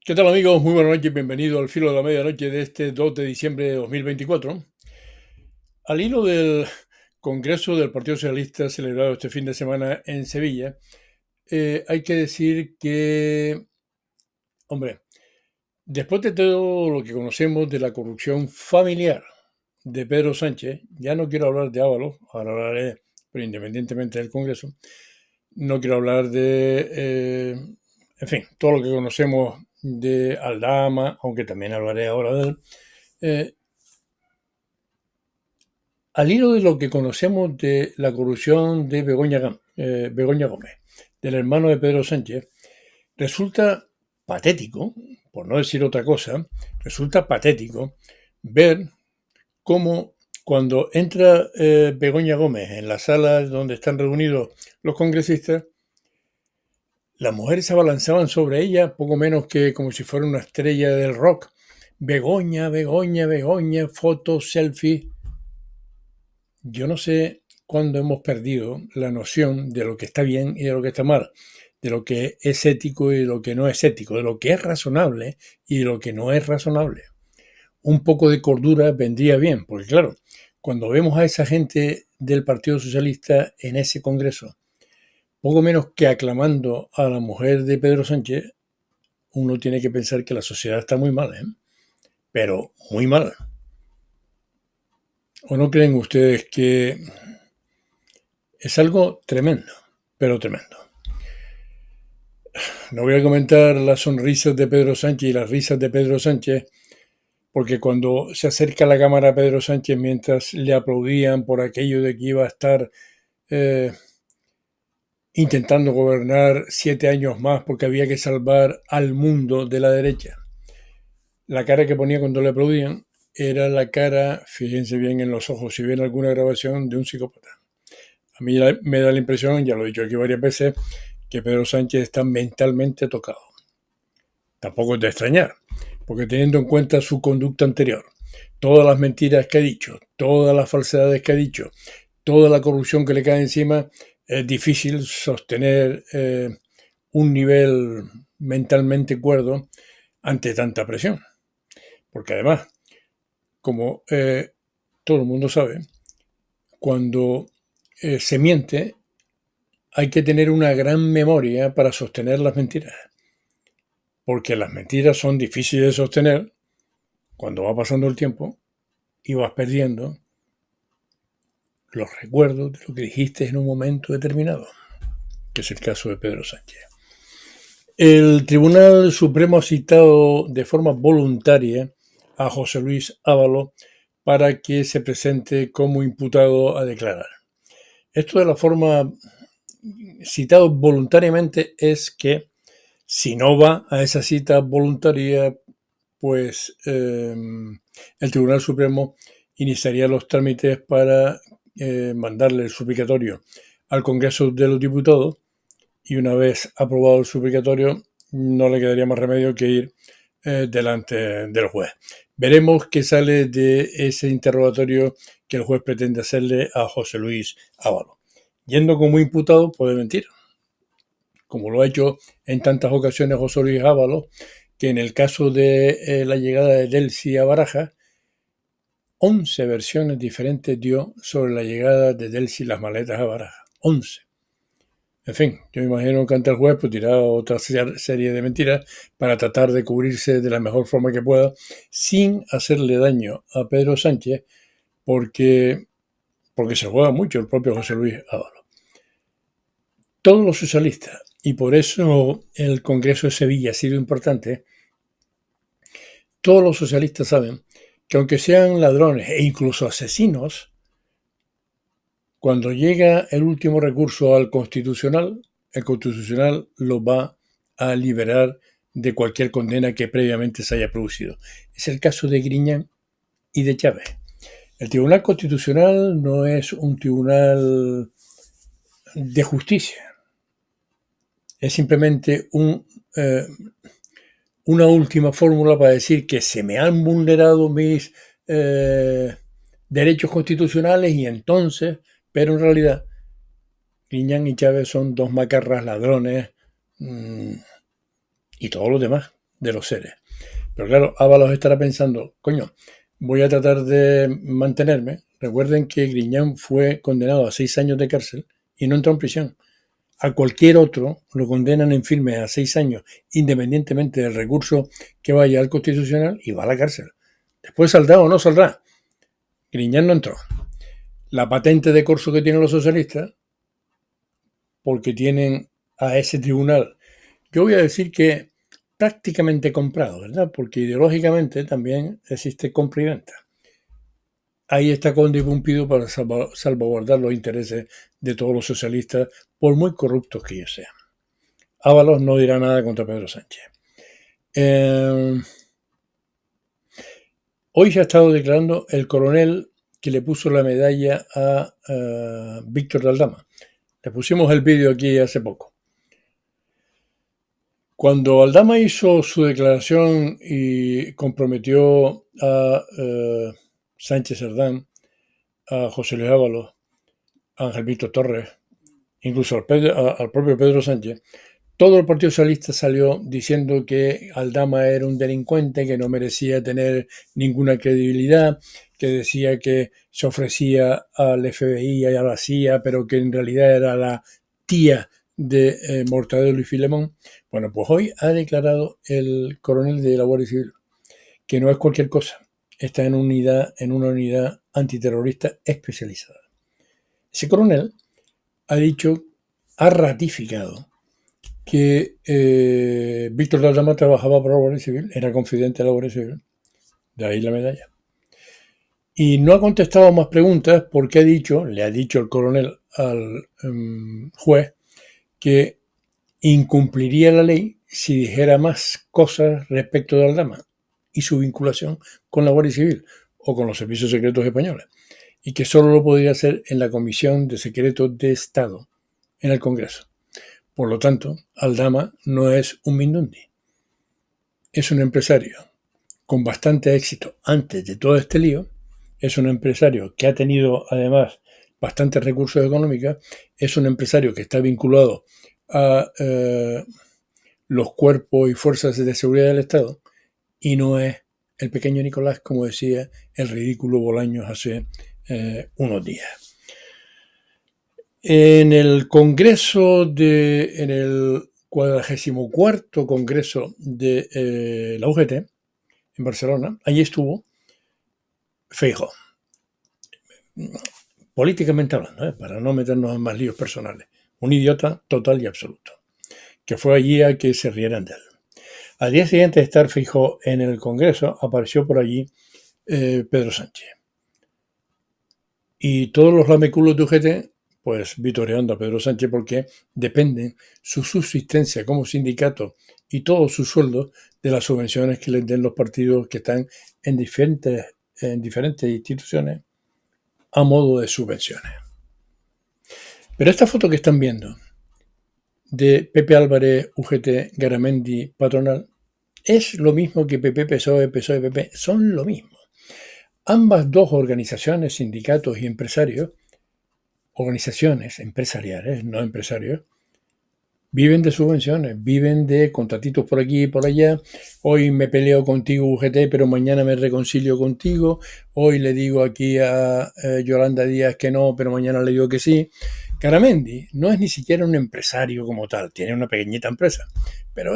¿Qué tal amigos? Muy buenas noches, bienvenido al filo de la medianoche de este 2 de diciembre de 2024. Al hilo del Congreso del Partido Socialista celebrado este fin de semana en Sevilla, hay que decir que, hombre, después de todo lo que conocemos de la corrupción familiar de Pedro Sánchez, ya no quiero hablar de Ábalos, ahora hablaré, pero independientemente del Congreso, no quiero hablar de, en fin, todo lo que conocemos de Aldama, aunque también hablaré ahora de él. Eh, Al hilo de lo que conocemos de la corrupción de Begoña Gómez, del hermano de Pedro Sánchez, resulta patético, por no decir otra cosa, resulta patético ver cómo cuando entra Begoña Gómez en la sala donde están reunidos los congresistas, las mujeres se abalanzaban sobre ella poco menos que como si fuera una estrella del rock. Begoña, Begoña, Begoña, fotos, selfies. Yo no sé cuándo hemos perdido la noción de lo que está bien y de lo que está mal, de lo que es ético y de lo que no es ético, de lo que es razonable y de lo que no es razonable. Un poco de cordura vendría bien, porque claro, cuando vemos a esa gente del Partido Socialista en ese Congreso, poco menos que aclamando a la mujer de Pedro Sánchez, uno tiene que pensar que la sociedad está muy mal, ¿eh? Pero muy mal. ¿O no creen ustedes que es algo tremendo, pero tremendo? No voy a comentar las sonrisas de Pedro Sánchez y las risas de Pedro Sánchez, porque cuando se acerca a la cámara a Pedro Sánchez mientras le aplaudían por aquello de que iba a estar eh, intentando gobernar 7 años más porque había que salvar al mundo de la derecha, la cara que ponía cuando le aplaudían era la cara, fíjense bien en los ojos, si ven alguna grabación, de un psicópata. A mí me da la impresión, ya lo he dicho aquí varias veces, que Pedro Sánchez está mentalmente tocado. Tampoco es de extrañar, porque teniendo en cuenta su conducta anterior, todas las mentiras que ha dicho, todas las falsedades que ha dicho, toda la corrupción que le cae encima, es difícil sostener un nivel mentalmente cuerdo ante tanta presión. Porque además, como todo el mundo sabe, cuando se miente hay que tener una gran memoria para sostener las mentiras. Porque las mentiras son difíciles de sostener cuando va pasando el tiempo y vas perdiendo los recuerdos de lo que dijiste en un momento determinado, que es el caso de Pedro Sánchez. El Tribunal Supremo ha citado de forma voluntaria a José Luis Ábalos para que se presente como imputado a declarar. Esto de la forma citado voluntariamente es que si no va a esa cita voluntaria, pues el Tribunal Supremo iniciaría los trámites para mandarle el suplicatorio al Congreso de los Diputados y una vez aprobado el suplicatorio no le quedaría más remedio que ir delante del juez. Veremos qué sale de ese interrogatorio que el juez pretende hacerle a José Luis Ábalos. Yendo como imputado puede mentir, como lo ha hecho en tantas ocasiones José Luis Ábalos, que en el caso de la llegada de Delcy a Barajas, 11 versiones diferentes dio sobre la llegada de Delcy y las maletas a Barajas. 11. En fin, yo me imagino que ante el juez pues dirá otra serie de mentiras para tratar de cubrirse de la mejor forma que pueda sin hacerle daño a Pedro Sánchez porque se juega mucho el propio José Luis Ábalos. Todos los socialistas, y por eso el Congreso de Sevilla ha sido importante, todos los socialistas saben que aunque sean ladrones e incluso asesinos, cuando llega el último recurso al Constitucional, el Constitucional lo va a liberar de cualquier condena que previamente se haya producido. Es el caso de Griñán y de Chávez. El Tribunal Constitucional no es un tribunal de justicia, es simplemente una última fórmula para decir que se me han vulnerado mis derechos constitucionales y entonces, pero en realidad Griñán y Chávez son dos macarras ladrones y todo lo demás. de los seres. Pero claro, Ábalos estará pensando, coño, voy a tratar de mantenerme. Recuerden que Griñán fue condenado a 6 años de cárcel y no entró en prisión. A cualquier otro lo condenan en firme a 6 años, independientemente del recurso que vaya al Constitucional, y va a la cárcel. Después saldrá o no saldrá. Griñán no entró. La patente de corso que tienen los socialistas, porque tienen a ese tribunal, yo voy a decir que prácticamente comprado, ¿verdad? Porque ideológicamente también existe compra y venta. Ahí está Conde y Pumpido para salvaguardar los intereses de todos los socialistas, por muy corruptos que ellos sean. Ábalos no dirá nada contra Pedro Sánchez. Hoy se ha estado declarando el coronel que le puso la medalla a Víctor de Aldama. Le pusimos el vídeo aquí hace poco. Cuando Aldama hizo su declaración y comprometió a Sánchez Cerdán, a José Luis Ábalos, a Ángel Víctor Torres, incluso al propio Pedro Sánchez, todo el Partido Socialista salió diciendo que Aldama era un delincuente, que no merecía tener ninguna credibilidad, que decía que se ofrecía al FBI y a la CIA, pero que en realidad era la tía de Mortadelo y Filemón. Bueno, pues hoy ha declarado el coronel de la Guardia Civil que no es cualquier cosa, está en una unidad antiterrorista especializada. Ese coronel ha ratificado que Víctor de Aldama trabajaba para la Guardia Civil, era confidente de la Guardia Civil, de ahí la medalla. Y no ha contestado más preguntas porque le ha dicho el coronel al juez que incumpliría la ley si dijera más cosas respecto de Aldama y su vinculación con la Guardia Civil o con los servicios secretos españoles, y que solo lo podría hacer en la Comisión de Secretos de Estado en el Congreso. Por lo tanto, Aldama no es un Mindundi, es un empresario con bastante éxito antes de todo este lío, es un empresario que ha tenido además bastantes recursos económicos, es un empresario que está vinculado a los cuerpos y fuerzas de seguridad del Estado, y no es el pequeño Nicolás, como decía el ridículo Bolaños hace unos días. En el Congreso en el 44º Congreso de la UGT, en Barcelona, allí estuvo Feijóo. Políticamente hablando, para no meternos en más líos personales, un idiota total y absoluto, que fue allí a que se rieran de él. Al día siguiente de estar Feijóo en el Congreso, apareció por allí Pedro Sánchez. Y todos los lameculos de UGT, pues vitoreando a Pedro Sánchez, porque dependen su subsistencia como sindicato y todo su sueldo de las subvenciones que les den los partidos que están en diferentes instituciones a modo de subvenciones. Pero esta foto que están viendo de Pepe Álvarez, UGT, Garamendi, patronal, es lo mismo que PP, PSOE, PSOE, PP, son lo mismo. Ambas dos organizaciones, sindicatos y empresarios, organizaciones empresariales, no empresarios, viven de subvenciones, viven de contratitos por aquí y por allá. Hoy me peleo contigo, UGT, pero mañana me reconcilio contigo. Hoy le digo aquí a Yolanda Díaz que no, pero mañana le digo que sí. Garamendi no es ni siquiera un empresario como tal, tiene una pequeñita empresa, pero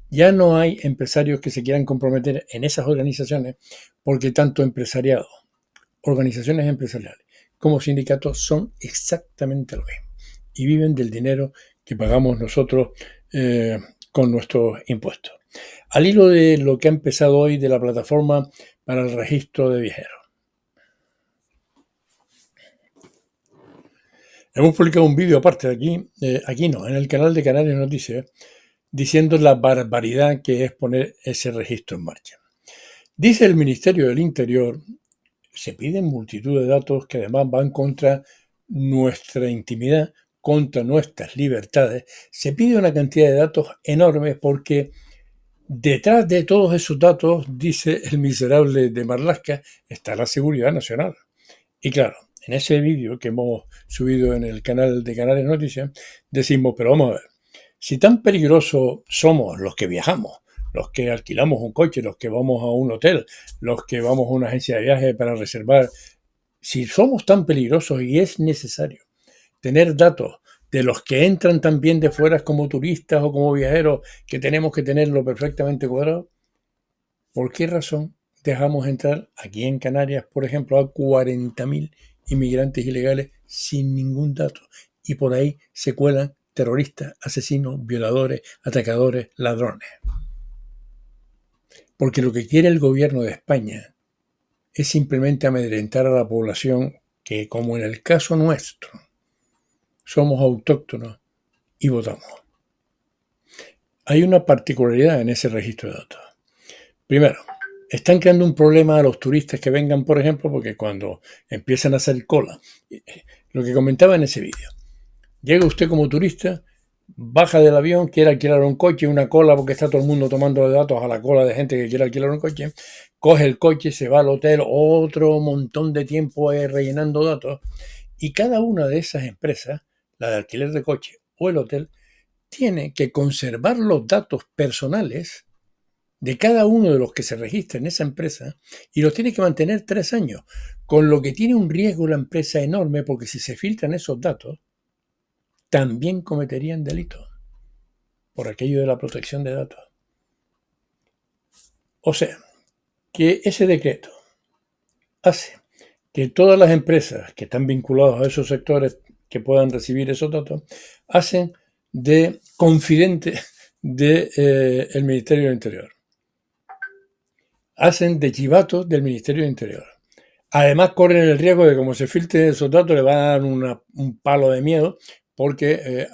ya no hay empresarios que se quieran comprometer en esas organizaciones, porque tanto empresariado, organizaciones empresariales como sindicatos son exactamente lo mismo y viven del dinero que pagamos nosotros con nuestros impuestos. Al hilo de lo que ha empezado hoy de la plataforma para el registro de viajeros. Hemos publicado un vídeo aparte de aquí no, en el canal de Canarias Noticias, diciendo la barbaridad que es poner ese registro en marcha. Dice el Ministerio del Interior, se piden multitud de datos que además van contra nuestra intimidad, contra nuestras libertades. Se pide una cantidad de datos enormes porque detrás de todos esos datos, dice el miserable de Marlaska, está la seguridad nacional. Y claro, en ese vídeo que hemos subido en el canal de Canales Noticias, decimos, pero vamos a ver, Si tan peligrosos somos los que viajamos, los que alquilamos un coche, los que vamos a un hotel, los que vamos a una agencia de viaje para reservar, si somos tan peligrosos y es necesario tener datos de los que entran también de fuera como turistas o como viajeros, que tenemos que tenerlo perfectamente cuadrado, ¿por qué razón dejamos entrar aquí en Canarias, por ejemplo, a 40.000 inmigrantes ilegales sin ningún dato? Y por ahí se cuelan terroristas, asesinos, violadores, atacadores, ladrones. Porque lo que quiere el gobierno de España es simplemente amedrentar a la población que, como en el caso nuestro, somos autóctonos y votamos. Hay una particularidad en ese registro de datos. Primero, están creando un problema a los turistas que vengan, por ejemplo, porque cuando empiezan a hacer cola, lo que comentaba en ese vídeo, llega usted como turista, baja del avión, quiere alquilar un coche, una cola, porque está todo el mundo tomando datos a la cola de gente que quiere alquilar un coche, coge el coche, se va al hotel, otro montón de tiempo rellenando datos, y cada una de esas empresas, la de alquiler de coche o el hotel, tiene que conservar los datos personales de cada uno de los que se registra en esa empresa y los tiene que mantener 3 años, con lo que tiene un riesgo la empresa enorme, porque si se filtran esos datos, también cometerían delitos por aquello de la protección de datos. O sea, que ese decreto hace que todas las empresas que están vinculadas a esos sectores que puedan recibir esos datos, hacen de confidente del Ministerio del Interior. Hacen de chivatos del Ministerio del Interior. Además, corren el riesgo de que, como se filtren esos datos, le van a dar un palo de miedo, porque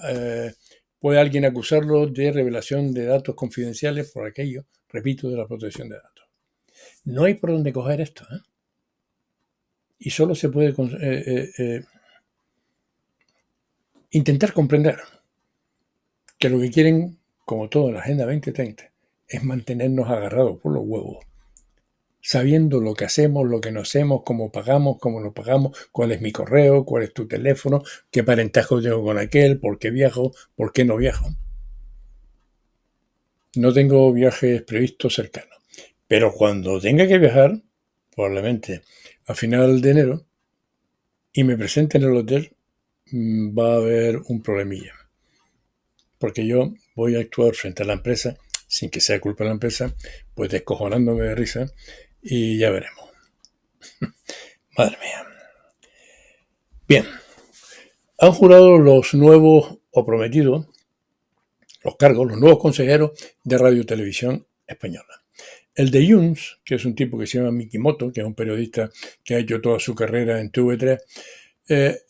puede alguien acusarlo de revelación de datos confidenciales por aquello, repito, de la protección de datos. No hay por dónde coger esto, ¿eh? Y solo se puede intentar comprender que lo que quieren, como todo en la Agenda 2030, es mantenernos agarrados por los huevos, sabiendo lo que hacemos, lo que no hacemos, cómo pagamos, cómo no pagamos, cuál es mi correo, cuál es tu teléfono, qué parentesco tengo con aquel, por qué viajo, por qué no viajo. No tengo viajes previstos cercanos, pero cuando tenga que viajar, probablemente a final de enero, y me presente en el hotel, va a haber un problemilla. Porque yo voy a actuar frente a la empresa, sin que sea culpa de la empresa, pues descojonándome de risa, y ya veremos. Madre mía. Bien, han jurado los nuevos o prometidos, los cargos, los nuevos consejeros de Radio y Televisión Española. El de Junts, que es un tipo que se llama Mikimoto, que es un periodista que ha hecho toda su carrera en TV3,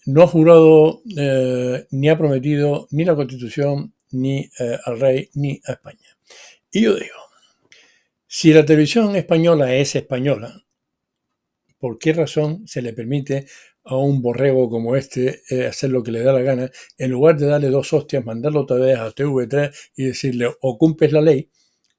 no ha jurado ni ha prometido ni la Constitución, ni al rey, ni a España. Y yo digo, si la televisión española es española, ¿por qué razón se le permite a un borrego como este hacer lo que le da la gana, en lugar de darle 2 hostias, mandarlo otra vez a TV3 y decirle o cumples la ley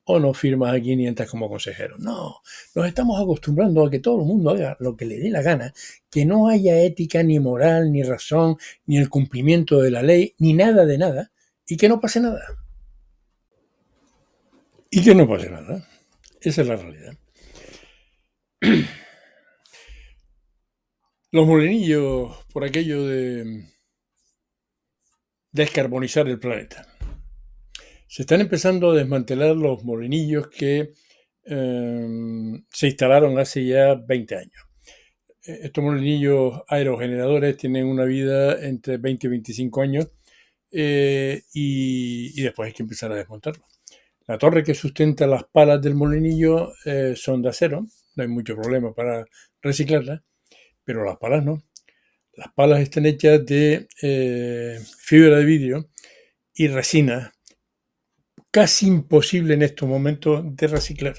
o no firmas aquí ni entras como consejero? No, nos estamos acostumbrando a que todo el mundo haga lo que le dé la gana, que no haya ética, ni moral, ni razón, ni el cumplimiento de la ley, ni nada de nada, y que no pase nada. Y que no pase nada. Esa es la realidad. Los molinillos, por aquello de descarbonizar el planeta. Se están empezando a desmantelar los molinillos que se instalaron hace ya 20 años. Estos molinillos aerogeneradores tienen una vida entre 20 y 25 años y después hay que empezar a desmontarlos. La torre que sustenta las palas del molinillo son de acero, no hay mucho problema para reciclarlas, pero las palas no. Las palas están hechas de fibra de vidrio y resina, casi imposible en estos momentos de reciclar.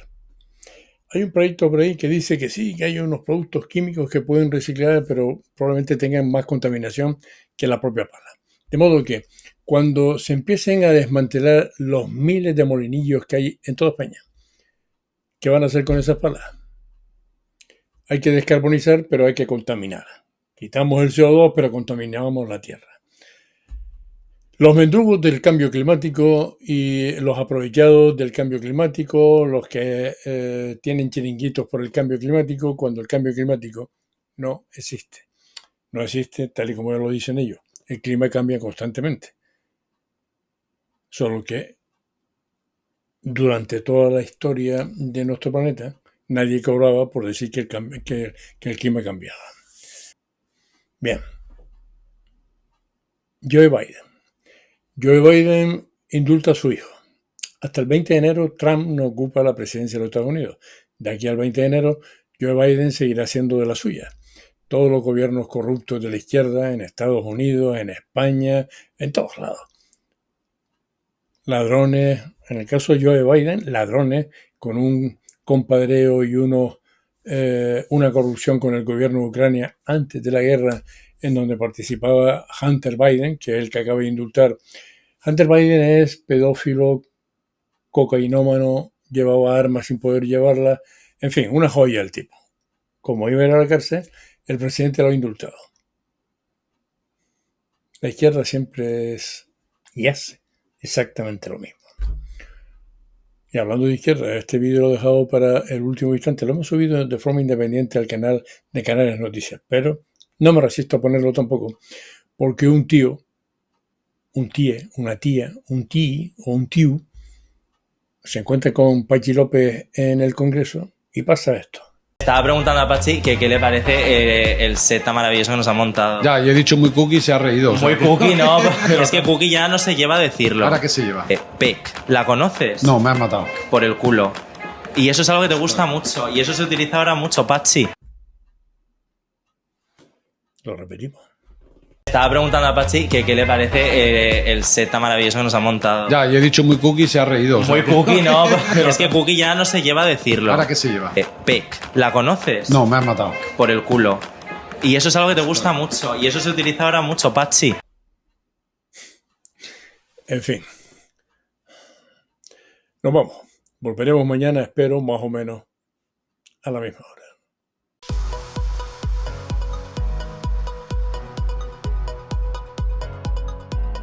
Hay un proyecto por ahí que dice que sí, que hay unos productos químicos que pueden reciclar, pero probablemente tengan más contaminación que la propia pala. De modo que cuando se empiecen a desmantelar los miles de molinillos que hay en toda España, ¿qué van a hacer con esas palas? Hay que descarbonizar, pero hay que contaminar. Quitamos el CO2, pero contaminamos la tierra. Los mendrugos del cambio climático y los aprovechados del cambio climático, los que tienen chiringuitos por el cambio climático, cuando el cambio climático no existe. No existe tal y como lo dicen ellos. El clima cambia constantemente. Solo que durante toda la historia de nuestro planeta, nadie cobraba por decir que el clima cambiaba. Bien, Joe Biden. Joe Biden indulta a su hijo. Hasta el 20 de enero, Trump no ocupa la presidencia de los Estados Unidos. De aquí al 20 de enero, Joe Biden seguirá siendo de la suya. Todos los gobiernos corruptos de la izquierda, en Estados Unidos, en España, en todos lados. Ladrones, en el caso de Joe Biden, ladrones con un compadreo y una corrupción con el gobierno de Ucrania antes de la guerra, en donde participaba Hunter Biden, que es el que acaba de indultar. Hunter Biden es pedófilo, cocainómano, llevaba armas sin poder llevarlas, en fin, una joya el tipo. Como iba a ir a la cárcel, el presidente lo ha indultado. La izquierda siempre es y hace exactamente lo mismo. Y hablando de izquierda, este vídeo lo he dejado para el último instante. Lo hemos subido de forma independiente al canal de Canales Noticias, pero no me resisto a ponerlo tampoco, porque un tío, un tíe, una tía, un tí o un tío se encuentra con Pachi López en el Congreso y pasa esto. Estaba preguntando a Pachi que qué le parece el set tan maravilloso que nos ha montado. Ya, yo he dicho muy cookie y se ha reído. Muy cookie, no, es que cookie ya no se lleva a decirlo. ¿Ahora qué se lleva? Peck. ¿La conoces? No, me has matado. Por el culo. Y eso es algo que te gusta mucho. Y eso se utiliza ahora mucho, Pachi. Lo repetimos. Estaba preguntando a Pachi que qué le parece el set tan maravilloso que nos ha montado. Ya, yo he dicho muy cookie y se ha reído. Muy cookie, no, es que cookie ya no se lleva a decirlo. ¿Ahora qué se lleva? Peck. ¿La conoces? No, me has matado. Por el culo. Y eso es algo que te gusta mucho. Y eso se utiliza ahora mucho, Pachi. En fin. Nos vamos. Volveremos mañana, espero, más o menos a la misma hora.